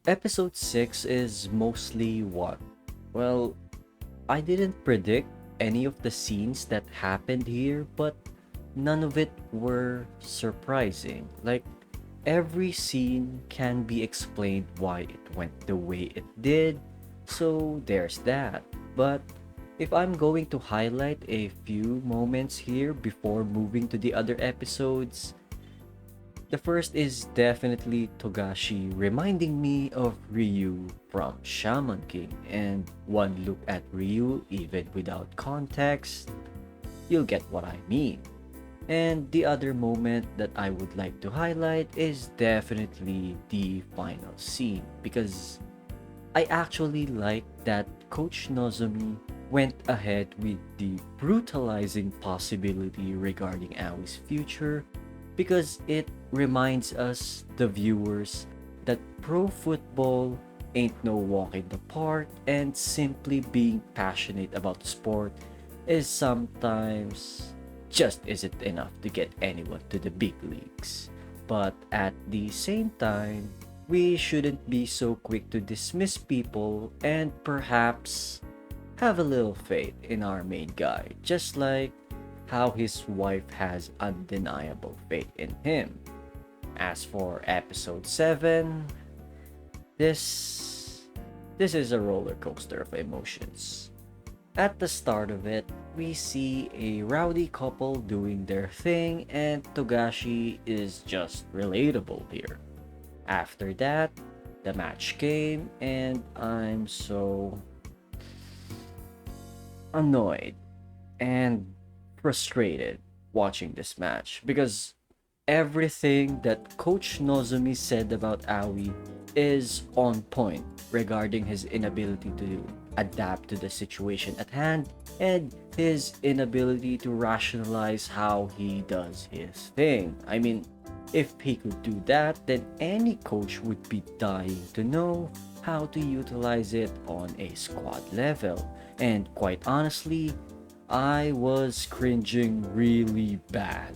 Episode 6 is mostly what? Well, I didn't predict any of the scenes that happened here, but none of it were surprising. Like, every scene can be explained why it went the way it did, so there's that. But if I'm going to highlight a few moments here before moving to the other episodes, the first is definitely Togashi reminding me of Ryu from Shaman King, and one look at Ryu, even without context, you'll get what I mean. And the other moment that I would like to highlight is definitely the final scene, because I actually like that Coach Nozomi went ahead with the brutalizing possibility regarding Aoi's future, because it reminds us, the viewers, that pro football ain't no walk in the park, and simply being passionate about the sport is sometimes just isn't enough to get anyone to the big leagues. But at the same time, we shouldn't be so quick to dismiss people and perhaps have a little faith in our main guy, just like how his wife has undeniable faith in him. As for episode 7, this this is a roller coaster of emotions. At the start of it, we see a rowdy couple doing their thing, and Togashi is just relatable here. After that, the match came, and I'm so annoyed and frustrated watching this match, because everything that Coach Nozomi said about Aoi is on point regarding his inability to adapt to the situation at hand and his inability to rationalize how he does his thing. I mean, if he could do that, then any coach would be dying to know how to utilize it on a squad level. And quite honestly, I was cringing really bad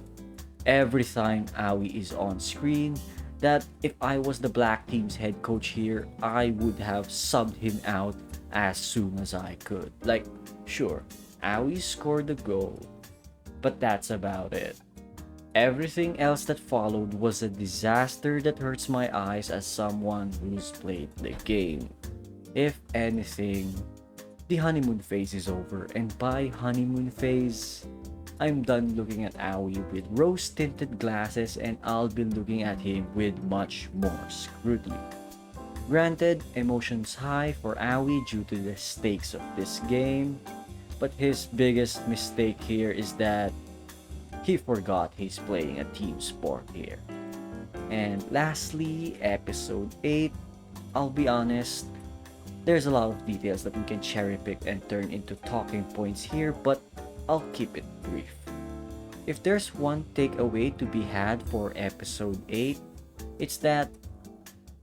every time Aoi is on screen, that if I was the black team's head coach here, I would have subbed him out as soon as I could. Like, sure, Aoi scored the goal, but that's about it. Everything else that followed was a disaster that hurts my eyes as someone who's played the game. If anything, the honeymoon phase is over, and by honeymoon phase, I'm done looking at Aoi with rose tinted glasses, and I'll be looking at him with much more scrutiny. Granted, emotions high for Aoi due to the stakes of this game, but his biggest mistake here is that he forgot he's playing a team sport here. And lastly, episode 8, I'll be honest, there's a lot of details that we can cherry pick and turn into talking points here, but I'll keep it brief. If there's one takeaway to be had for episode 8, it's that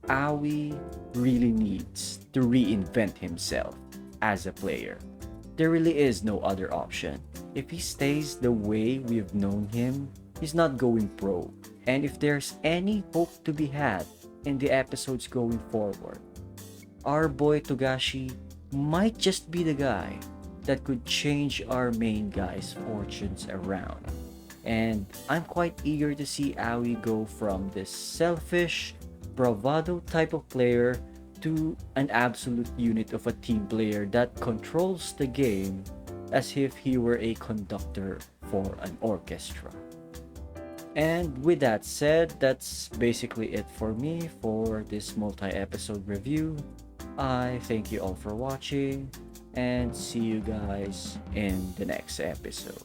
Aoi really needs to reinvent himself as a player. There really is no other option. If he stays the way we've known him, he's not going pro. And if there's any hope to be had in the episodes going forward, our boy Togashi might just be the guy that could change our main guy's fortunes around. And I'm quite eager to see Aoi go from this selfish, bravado type of player to an absolute unit of a team player that controls the game as if he were a conductor for an orchestra. And with that said, that's basically it for me for this multi-episode review. I thank you all for watching and see you guys in the next episode.